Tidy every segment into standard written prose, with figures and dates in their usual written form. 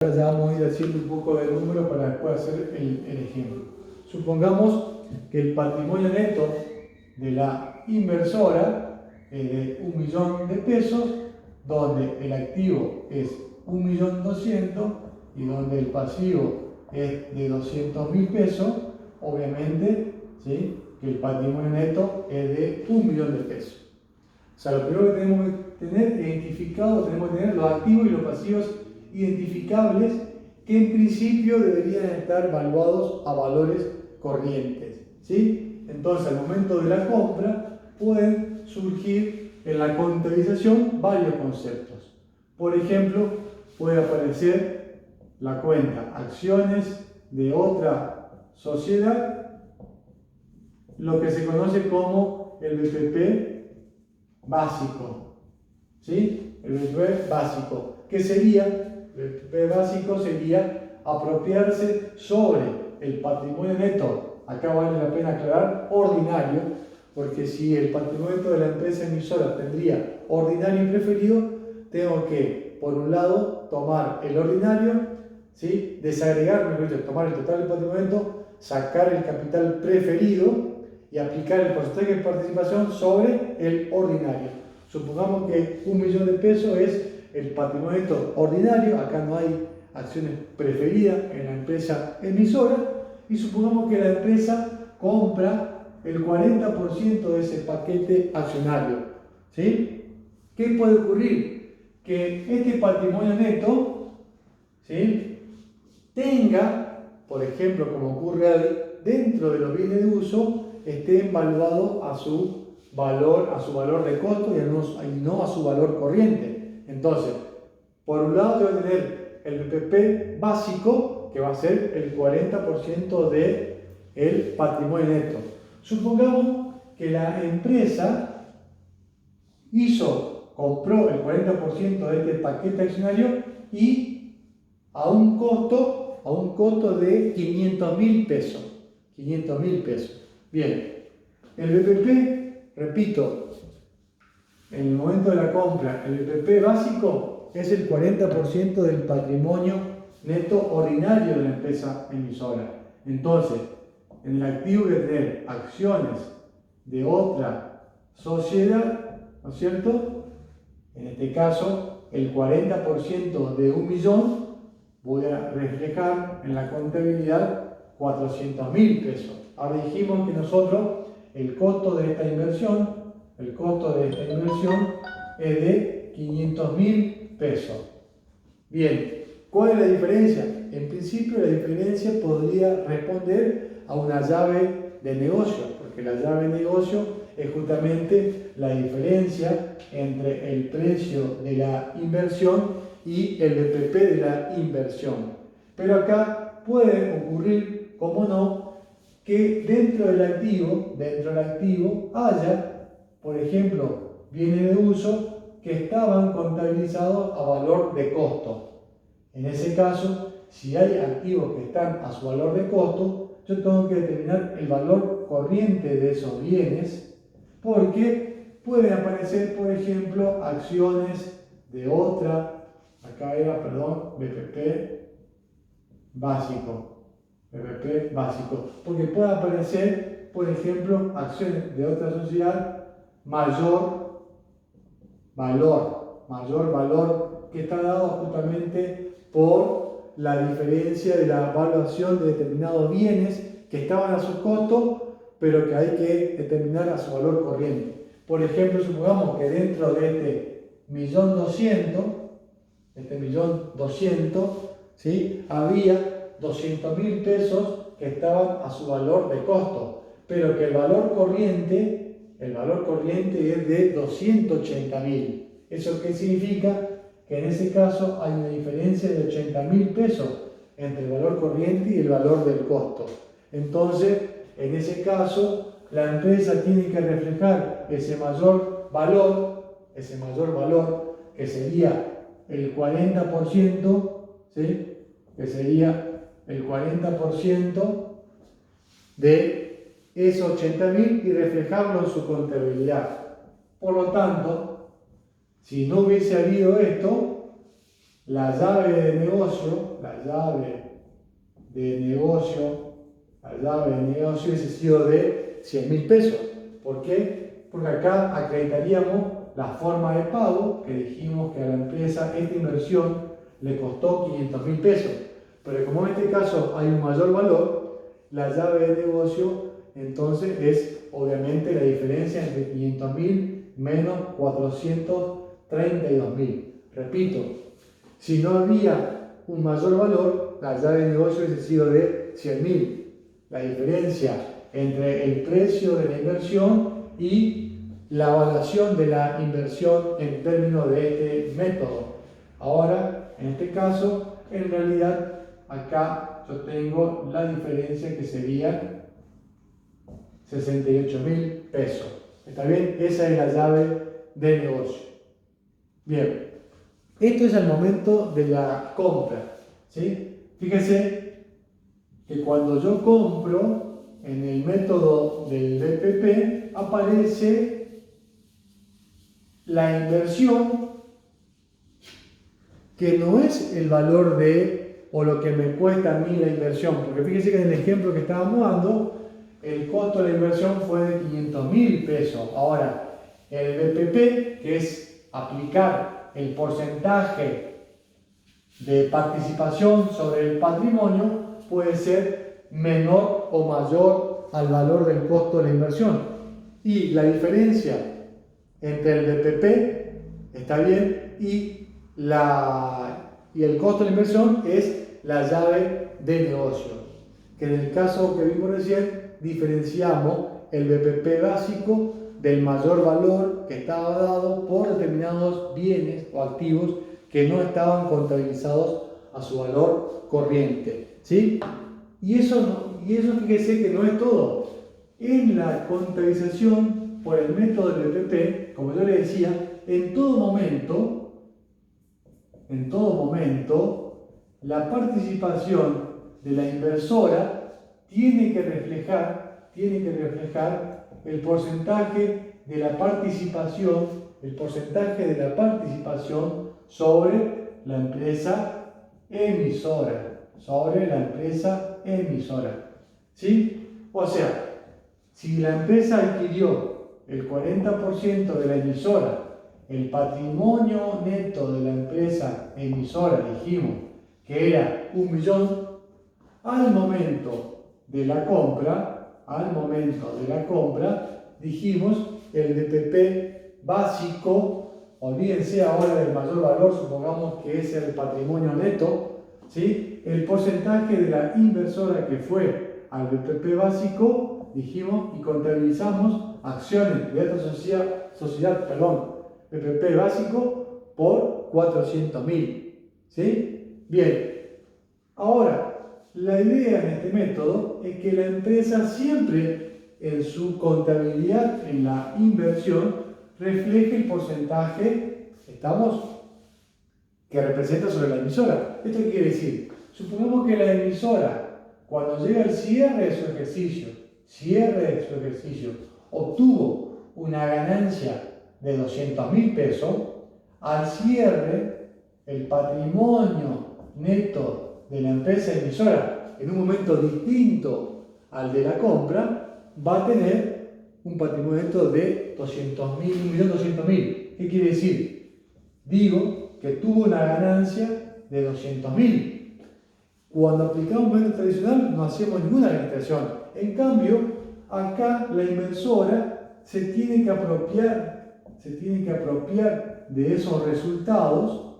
Ahora ya vamos a ir haciendo un poco de número para después hacer el ejemplo. Supongamos que el patrimonio neto de la inversora es de 1.000.000 de pesos, donde el activo es 1.200.000 y donde el pasivo es de 200.000 pesos. Obviamente, ¿sí?, que el patrimonio neto es de 1.000.000 de pesos. O sea, lo primero que tenemos que tener identificado, tenemos que tener los activos y los pasivos identificables, que en principio deberían estar valuados a valores corrientes, ¿sí? Entonces, al momento de la compra pueden surgir en la contabilización varios conceptos. Por ejemplo, puede aparecer la cuenta acciones de otra sociedad, lo que se conoce como el BPP básico, ¿sí? El BPP básico, que sería, el BPP básico sería apropiarse sobre el patrimonio neto, acá vale la pena aclarar, ordinario, porque si el patrimonio neto de la empresa emisora tendría ordinario y preferido, tengo que, por un lado, tomar el ordinario, ¿sí?, desagregar, tomar el total del patrimonio neto, sacar el capital preferido y aplicar el porcentaje de participación sobre el ordinario. Supongamos que 1.000.000 de pesos es el patrimonio neto ordinario, acá no hay acciones preferidas en la empresa emisora, y supongamos que la empresa compra el 40% de ese paquete accionario, ¿sí? ¿Qué puede ocurrir? Que este patrimonio neto, ¿sí?, tenga, por ejemplo, como ocurre dentro de los bienes de uso, esté evaluado a su valor de costo y no a su valor corriente. Entonces, por un lado tengo que tener el BPP básico, que va a ser el 40% del patrimonio neto. Supongamos que la empresa compró el 40% de este paquete accionario y a un costo de 500.000 pesos. 500.000 pesos. Bien, el BPP, repito, en el momento de la compra, el BPP básico es el 40% del patrimonio neto ordinario de la empresa emisora. Entonces, en el activo voy a tener acciones de otra sociedad, ¿no es cierto? En este caso, el 40% de 1.000.000 voy a reflejar en la contabilidad 400.000 pesos. Ahora dijimos que nosotros el costo de esta inversión es de 500.000 pesos. Bien, ¿cuál es la diferencia? En principio la diferencia podría responder a una llave de negocio, porque la llave de negocio es justamente la diferencia entre el precio de la inversión y el BPP de la inversión. Pero acá puede ocurrir, como no, que dentro del activo haya, por ejemplo, bienes de uso que estaban contabilizados a valor de costo. En ese caso, si hay activos que están a su valor de costo, yo tengo que determinar el valor corriente de esos bienes, porque pueden aparecer, por ejemplo, acciones de otra, BPP básico, porque puede aparecer, por ejemplo, acciones de otra sociedad mayor valor, que está dado justamente por la diferencia de la evaluación de determinados bienes que estaban a su costo, pero que hay que determinar a su valor corriente. Por ejemplo, supongamos que dentro de este 1.200.000, ¿sí?, había 200.000 pesos que estaban a su valor de costo, pero que el valor corriente es de 280.000. ¿Eso qué significa? Que en ese caso hay una diferencia de 80.000 pesos entre el valor corriente y el valor del costo. Entonces, en ese caso, la empresa tiene que reflejar ese mayor valor, que sería el 40%, ¿sí?, que sería el 40% de esos 80.000 y reflejarlo en su contabilidad. Por lo tanto, si no hubiese habido esto, la llave de negocio, hubiese sido de 100.000 pesos. ¿Por qué? Porque acá acreditaríamos la forma de pago, que dijimos que a la empresa esta inversión le costó 500.000 pesos. Pero como en este caso hay un mayor valor, la llave de negocio entonces es obviamente la diferencia entre 500.000 menos 432.000. Repito, si no había un mayor valor, la llave de negocio hubiese sido de 100.000. La diferencia entre el precio de la inversión y la evaluación de la inversión en términos de este método. Ahora, en este caso, en realidad, acá yo tengo la diferencia que sería 68.000 pesos. ¿Está bien? Esa es la llave de negocio. Bien, esto es el momento de la compra, ¿sí? Fíjense que cuando yo compro en el método del BPP aparece la inversión que no es el valor de o lo que me cuesta a mí la inversión, porque fíjense que en el ejemplo que estábamos dando el costo de la inversión fue de 500.000 pesos. Ahora, el BPP, que es aplicar el porcentaje de participación sobre el patrimonio, puede ser menor o mayor al valor del costo de la inversión. Y la diferencia entre el BPP, está bien, y el costo de la inversión es la llave de negocio. Que en el caso que vimos recién, diferenciamos el BPP básico del mayor valor que estaba dado por determinados bienes o activos que no estaban contabilizados a su valor corriente, ¿sí? Y eso fíjese que no es todo. En la contabilización por el método del BPP, como yo le decía, en todo momento, la participación de la inversora tiene que reflejar el porcentaje de la participación, sobre la empresa emisora, ¿sí? O sea, si la empresa adquirió el 40% de la emisora, el patrimonio neto de la empresa emisora, dijimos que era 1 millón, al momento de la compra, dijimos el BPP básico, olvídense ahora del mayor valor, supongamos que es el patrimonio neto, ¿sí? El porcentaje de la inversora que fue al BPP básico, dijimos, y contabilizamos acciones de esta sociedad, BPP básico por 400.000, ¿sí? Bien, ahora, la idea en este método es que la empresa siempre en su contabilidad, en la inversión, refleje el porcentaje, que representa sobre la emisora. ¿Esto qué quiere decir? Supongamos que la emisora, cuando llega al cierre de su ejercicio, obtuvo una ganancia de 200.000 pesos, al cierre, el patrimonio neto de la empresa emisora, en un momento distinto al de la compra, va a tener un patrimonio neto de 1.200.000. ¿Qué quiere decir? Digo que tuvo una ganancia de 200.000. Cuando aplicamos un método tradicional no hacemos ninguna administración. En cambio, acá la inversora se tiene que apropiar de esos resultados,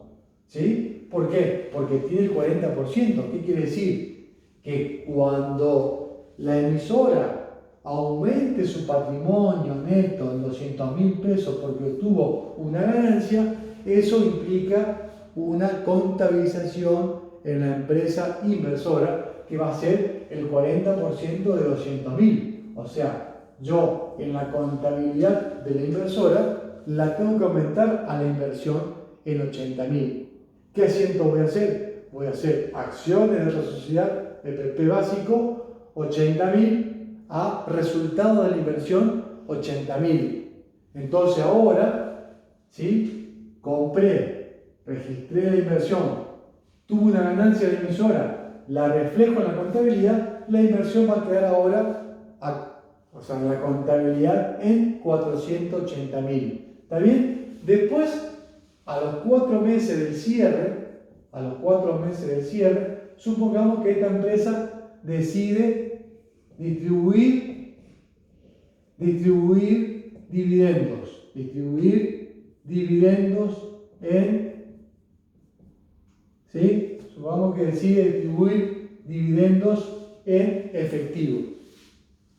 ¿sí? ¿Por qué? Porque tiene el 40%. ¿Qué quiere decir? Que cuando la emisora aumente su patrimonio neto en 200.000 pesos porque obtuvo una ganancia, eso implica una contabilización en la empresa inversora que va a ser el 40% de 200.000. O sea, yo en la contabilidad de la inversora la tengo que aumentar a la inversión en 80.000. ¿Qué asiento voy a hacer? Voy a hacer acciones de otra sociedad, BPP básico, 80.000, a resultado de la inversión, 80.000. Entonces ahora, ¿sí? Registré la inversión tuvo una ganancia la emisora, la reflejo en la contabilidad, la inversión va a quedar ahora, en la contabilidad en 480.000. ¿Está bien? Después, a los 4 meses del cierre, supongamos que esta empresa decide distribuir dividendos ¿sí? Supongamos que decide distribuir dividendos en efectivo.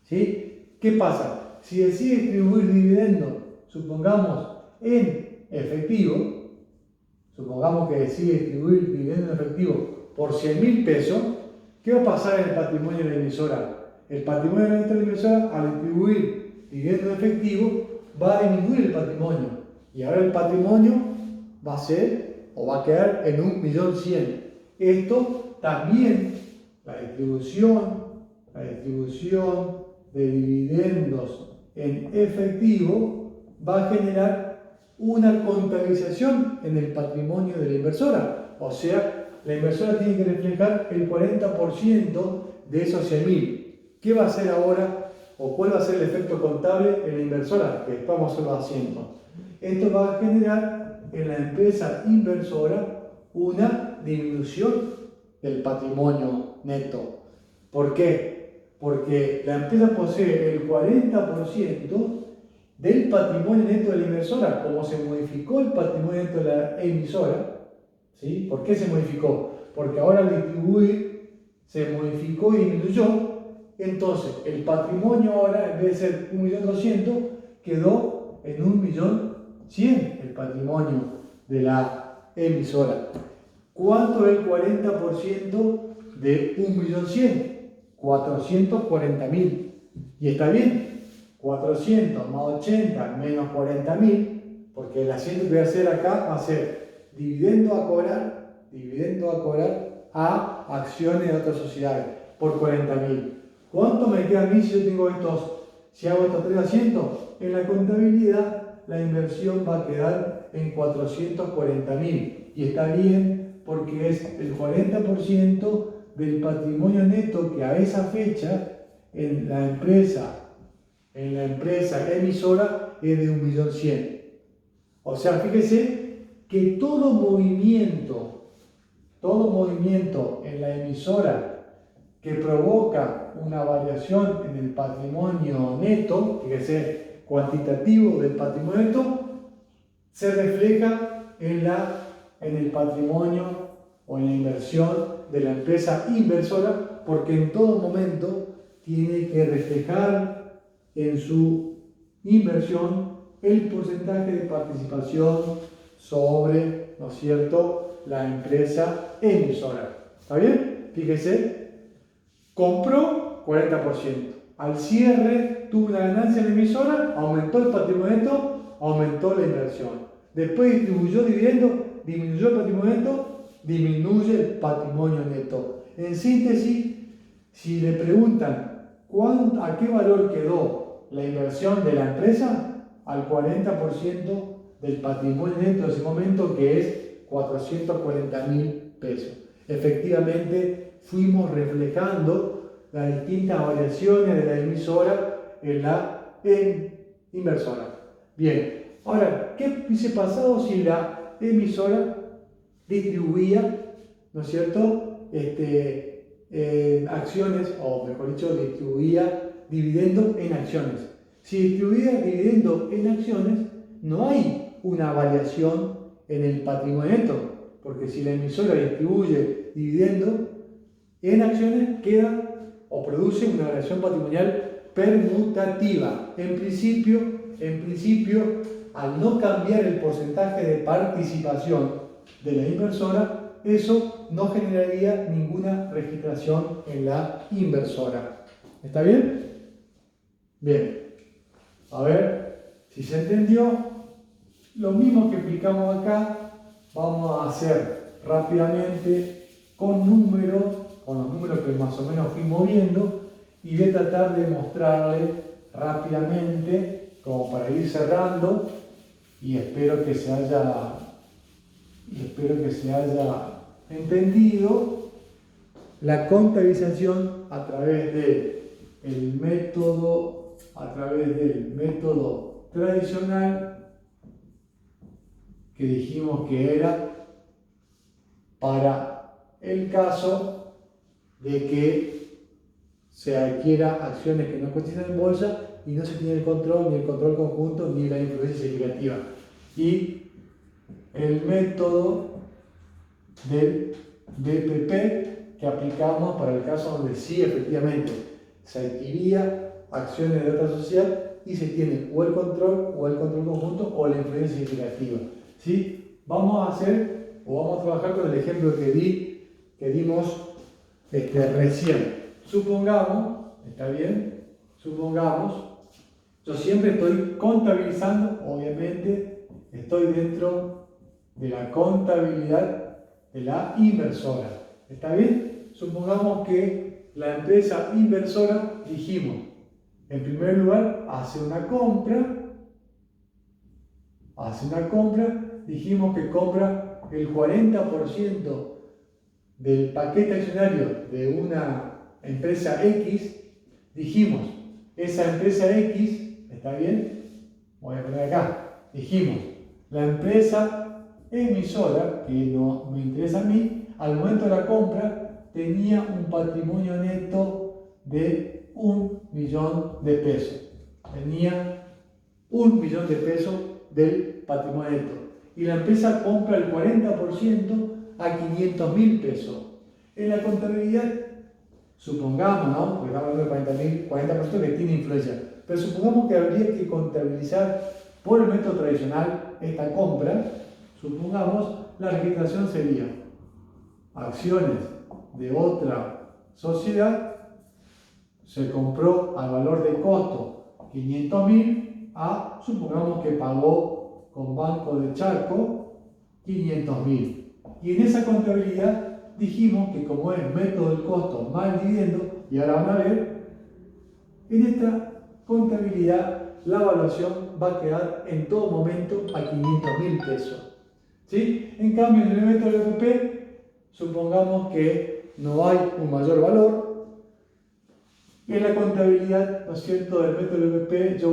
¿Sí? ¿Qué pasa? Si decide distribuir dividendos, supongamos en efectivo, supongamos que decide distribuir dividendos en efectivo por 100.000 pesos, ¿qué va a pasar en el patrimonio de la emisora? El patrimonio de la emisora, al distribuir dividendos en efectivo, va a disminuir el patrimonio. Y ahora el patrimonio va a quedar en 1.100.000. Esto también, la distribución de dividendos en efectivo va a generar una contabilización en el patrimonio de la inversora. O sea, la inversora tiene que reflejar el 40% de esos 100.000. ¿Qué va a hacer ahora o cuál va a ser el efecto contable en la inversora que estamos haciendo? Esto va a generar en la empresa inversora una disminución del patrimonio neto. ¿Por qué? Porque la empresa posee el 40% del patrimonio neto de la inversora. Como se modificó el patrimonio neto de la emisora, ¿sí? ¿Por qué se modificó? Porque ahora al distribuir se modificó y disminuyó. Entonces, el patrimonio ahora, en vez de ser 1.200.000, quedó en 1.100.000 el patrimonio de la emisora. ¿Cuánto es el 40% de 1.100.000? 440.000. Y está bien, 400 más 80 menos 40.000, porque el asiento que voy a hacer acá va a ser dividendo a cobrar a acciones de otras sociedades por 40.000. ¿Cuánto me queda a mí si yo tengo si hago estos 3 asientos? En la contabilidad la inversión va a quedar en 440.000 y está bien porque es el 40% del patrimonio neto que a esa fecha en la empresa emisora es de 1.100.000. O sea, fíjese que todo movimiento en la emisora que provoca una variación en el patrimonio neto, fíjese, cuantitativo del patrimonio neto, se refleja en el patrimonio o en la inversión de la empresa inversora, porque en todo momento tiene que reflejar en su inversión el porcentaje de participación sobre, ¿no es cierto?, la empresa emisora. ¿Está bien? Fíjese, compró 40%. Al cierre tuvo una ganancia en la emisora, aumentó el patrimonio neto, aumentó la inversión. Después distribuyó dividendos, disminuyó el patrimonio neto, disminuye el patrimonio neto. En síntesis, si le preguntan a qué valor quedó la inversión de la empresa, al 40% del patrimonio neto de ese momento, que es 440.000 pesos. Efectivamente, fuimos reflejando las distintas variaciones de la emisora en la inversora. Bien, ahora, ¿qué hubiese pasado si la emisora distribuía, ¿no es cierto?, acciones, o mejor dicho, distribuía dividendos en acciones? Si distribuía dividendos en acciones, no hay una variación en el patrimonio neto, porque si la emisora distribuye dividendos en acciones, queda o produce una variación patrimonial permutativa. En principio, al no cambiar el porcentaje de participación de la inversora, eso no generaría ninguna registración en la inversora. ¿Está bien? Bien. A ver si se entendió. Lo mismo que explicamos acá, vamos a hacer rápidamente con los números que más o menos fui moviendo, y voy a tratar de mostrarle rápidamente, como para ir cerrando, y espero que se haya entendido la contabilización a través del método tradicional que dijimos que era para el caso de que se adquiera acciones que no cotizan en bolsa y no se tiene el control, ni el control conjunto, ni la influencia significativa. Y el método del BPP que aplicamos para el caso donde sí efectivamente se adquiría acciones de otra sociedad y se tiene o el control conjunto o la influencia significativa. ¿Sí? Vamos a trabajar con el ejemplo que dimos recién. Supongamos, ¿está bien? Yo siempre estoy contabilizando, obviamente, estoy dentro de la contabilidad de la inversora. ¿Está bien? Supongamos que la empresa inversora, dijimos, en primer lugar, hace una compra, dijimos que compra el 40% del paquete accionario de una empresa X, dijimos, esa empresa X, ¿está bien? Voy a poner acá, dijimos, la empresa emisora, que no me interesa a mí, al momento de la compra tenía un patrimonio neto de 1 millón de pesos. Tenía 1 millón de pesos del patrimonio neto. Y la empresa compra el 40% a 500.000 pesos. En la contabilidad, supongamos, ¿no? Porque estamos hablando de 40% que tiene influencia, pero supongamos que habría que contabilizar por el método tradicional esta compra. Supongamos, la registración sería acciones de otra sociedad, se compró al valor de costo 500.000 a, supongamos que pagó con Banco del Charco 500.000. Y en esa contabilidad dijimos que como es método del costo más dividendo, y ahora van a ver, en esta contabilidad la evaluación va a quedar en todo momento a 500.000 pesos. ¿Sí? En cambio, en el método del BPP, supongamos que no hay un mayor valor. En la contabilidad, ¿no es cierto?, del método del BPP, yo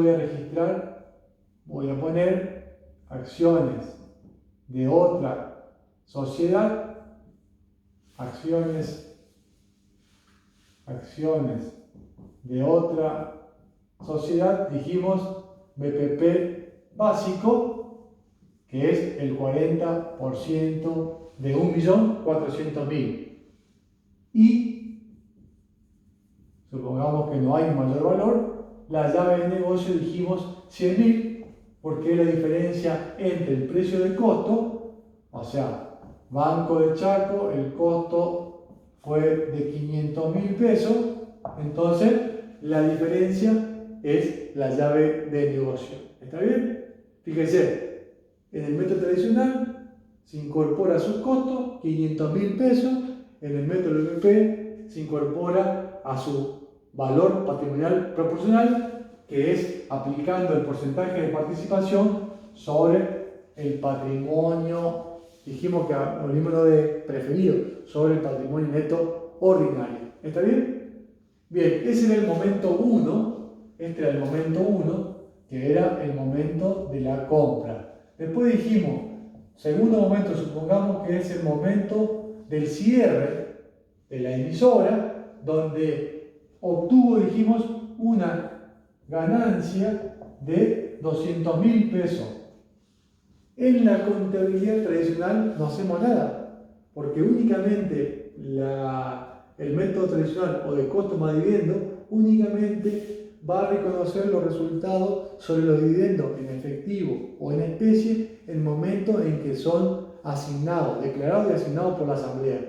voy a poner acciones de otra sociedad, acciones de otra sociedad, dijimos BPP básico, que es el 40% de 1.400.000. Y supongamos que no hay mayor valor, la llave de negocio dijimos 100.000, porque es la diferencia entre el precio de costo, o sea, Banco de Chaco, el costo fue de 500.000 pesos, entonces la diferencia es la llave de negocio. ¿Está bien? Fíjense, en el método tradicional se incorpora sus costos, 500.000 pesos, en el método BPP se incorpora a su valor patrimonial proporcional, que es aplicando el porcentaje de participación sobre el patrimonio. Dijimos que hablamos de preferido, sobre el patrimonio neto ordinario. ¿Está bien? Bien, ese era el momento 1. Este era el momento 1, que era el momento de la compra. Después dijimos, segundo momento, supongamos que es el momento del cierre de la emisora, donde obtuvo, dijimos, una ganancia de 200.000 pesos. En la contabilidad tradicional no hacemos nada, porque únicamente el método tradicional o de costo más dividendo únicamente va a reconocer los resultados sobre los dividendos en efectivo o en especie en el momento en que son asignados, declarados y asignados por la asamblea.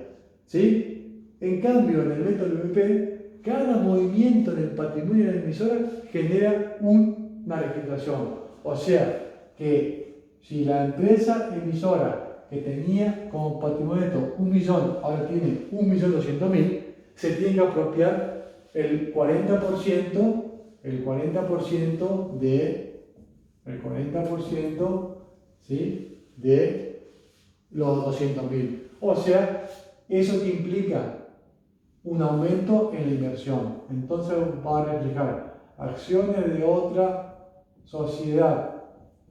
¿Sí? En cambio, en el método BPP, cada movimiento en el patrimonio de la emisora genera una registración. O sea que si la empresa emisora que tenía como patrimonio neto 1 millón, ahora tiene 1.200.000, se tiene que apropiar el 40% ¿sí?, de los 200.000. O sea, eso que implica un aumento en la inversión. Entonces va a reflejar acciones de otra sociedad,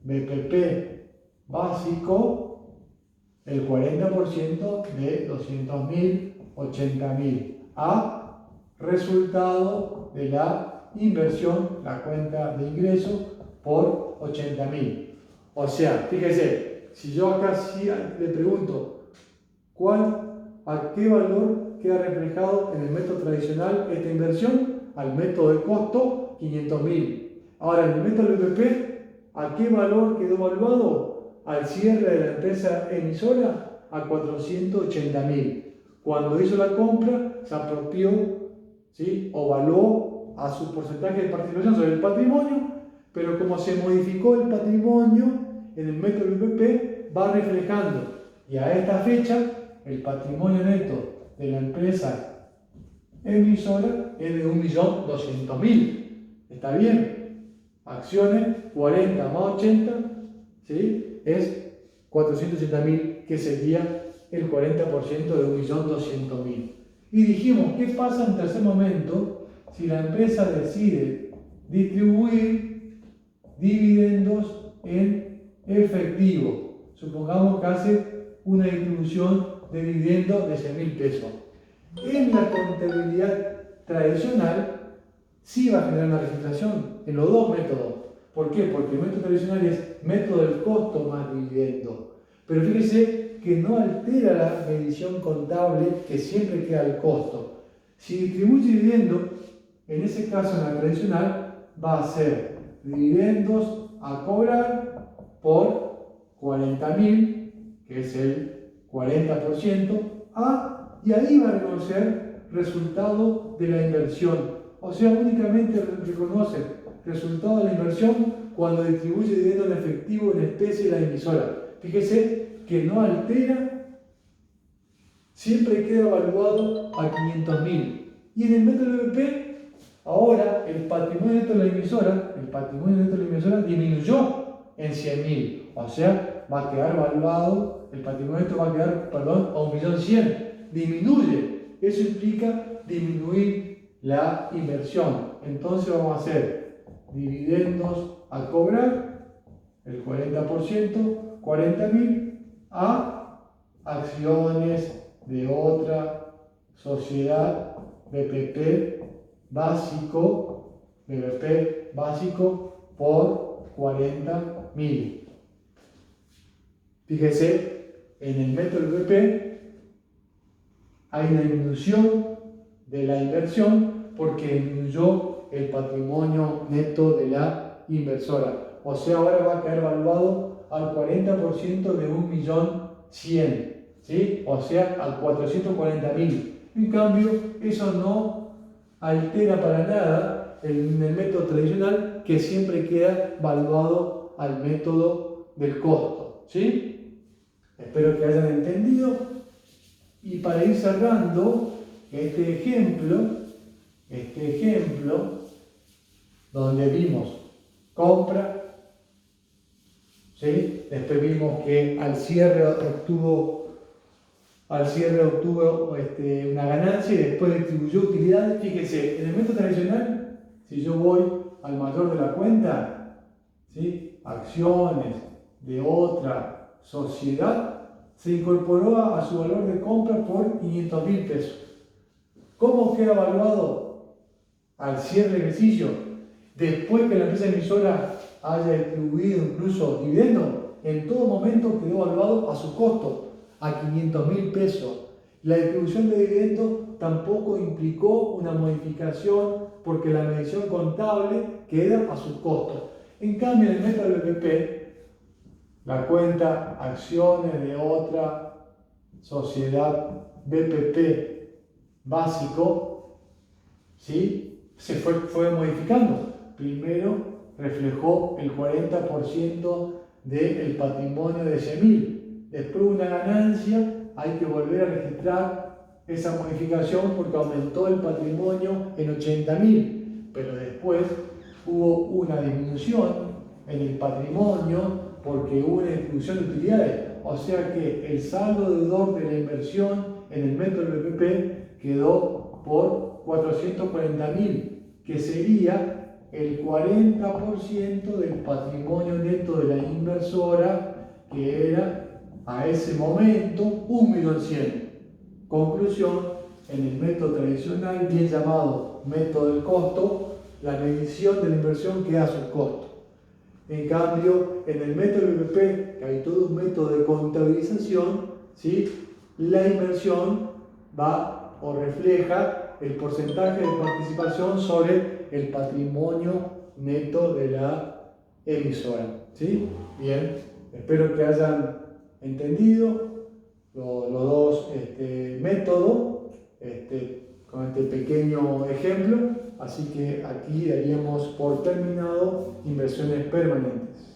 BPP básico, el 40% de 200.000, 80.000, a resultado de la inversión, la cuenta de ingreso, por 80.000. O sea, fíjese, si yo acá sí le pregunto, ¿a qué valor queda reflejado en el método tradicional esta inversión? Al método de costo, 500.000. Ahora, en el método BPP, ¿a qué valor quedó evaluado? Al cierre de la empresa emisora, a 480.000. Cuando hizo la compra, se apropió, ¿sí?, o evaluó a su porcentaje de participación sobre el patrimonio, pero como se modificó el patrimonio en el método BPP, va reflejando. Y a esta fecha, el patrimonio neto de la empresa emisora es de 1.200.000. ¿Está bien? Acciones, 40 más 80, ¿sí?, es 480.000, que sería el 40% de 1.200.000. Y dijimos, ¿qué pasa en tercer momento si la empresa decide distribuir dividendos en efectivo? Supongamos que hace una distribución de dividendos de 100.000 pesos. En la contabilidad tradicional sí va a generar una registración en los dos métodos. ¿Por qué? Porque el método tradicional es método del costo más dividendo. Pero fíjese que no altera la medición contable, que siempre queda el costo. Si distribuye dividendos, en ese caso en la tradicional va a ser dividendos a cobrar por 40.000, que es el 40%, y ahí va a reconocer resultado de la inversión. O sea, únicamente reconoce resultado de la inversión cuando distribuye dinero en efectivo en especie de la emisora. Fíjese que no altera, siempre queda evaluado a 500.000. Y en el método BPP, ahora el patrimonio neto de la emisora, disminuyó en 100.000. O sea, va a quedar evaluado, el patrimonio neto va a quedar, a 1.100.000. Disminuye. Eso implica disminuir la inversión. Entonces vamos a hacer dividendos a cobrar, el 40%, 40.000, a acciones de otra sociedad, BPP básico, por 40.000. Fíjese, en el método BPP hay una disminución de la inversión porque disminuyó el patrimonio neto de la inversora. O sea, ahora va a quedar evaluado al 40% de 1.100.000, ¿sí? O sea, a 440.000. En cambio, eso no altera para nada en el método tradicional, que siempre queda evaluado al método del costo, ¿sí? Espero que hayan entendido. Y para ir cerrando este ejemplo, donde vimos compra, ¿sí? Después vimos que al cierre obtuvo una ganancia y después distribuyó utilidades. Fíjese, en el método tradicional, si yo voy al mayor de la cuenta, ¿sí?, acciones de otra sociedad, se incorporó a su valor de compra por 500.000 pesos. ¿Cómo queda evaluado al cierre del ejercicio? Después que la empresa emisora haya distribuido incluso dividendos, en todo momento quedó evaluado a su costo, a 500.000 pesos. La distribución de dividendos tampoco implicó una modificación porque la medición contable queda a su costo. En cambio, en el método del BPP, la cuenta acciones de otra sociedad, BPP básico, ¿sí?, se fue modificando. Primero reflejó el 40% del patrimonio de 100.000. Después una ganancia, hay que volver a registrar esa modificación porque aumentó el patrimonio en 80.000. Pero después hubo una disminución en el patrimonio porque hubo una distribución de utilidades. O sea que el saldo deudor de la inversión en el método del BPP quedó por 440.000, que sería el 40% del patrimonio neto de la inversora, que era a ese momento 1.100.000. Conclusión: en el método tradicional, bien llamado método del costo, la medición de la inversión queda a su costo. En cambio, en el método BPP, que hay todo un método de contabilización, ¿sí?, la inversión va o refleja el porcentaje de participación sobre el patrimonio neto de la emisora. ¿Sí? Bien, espero que hayan entendido los dos métodos con este pequeño ejemplo. Así que aquí daríamos por terminado inversiones permanentes.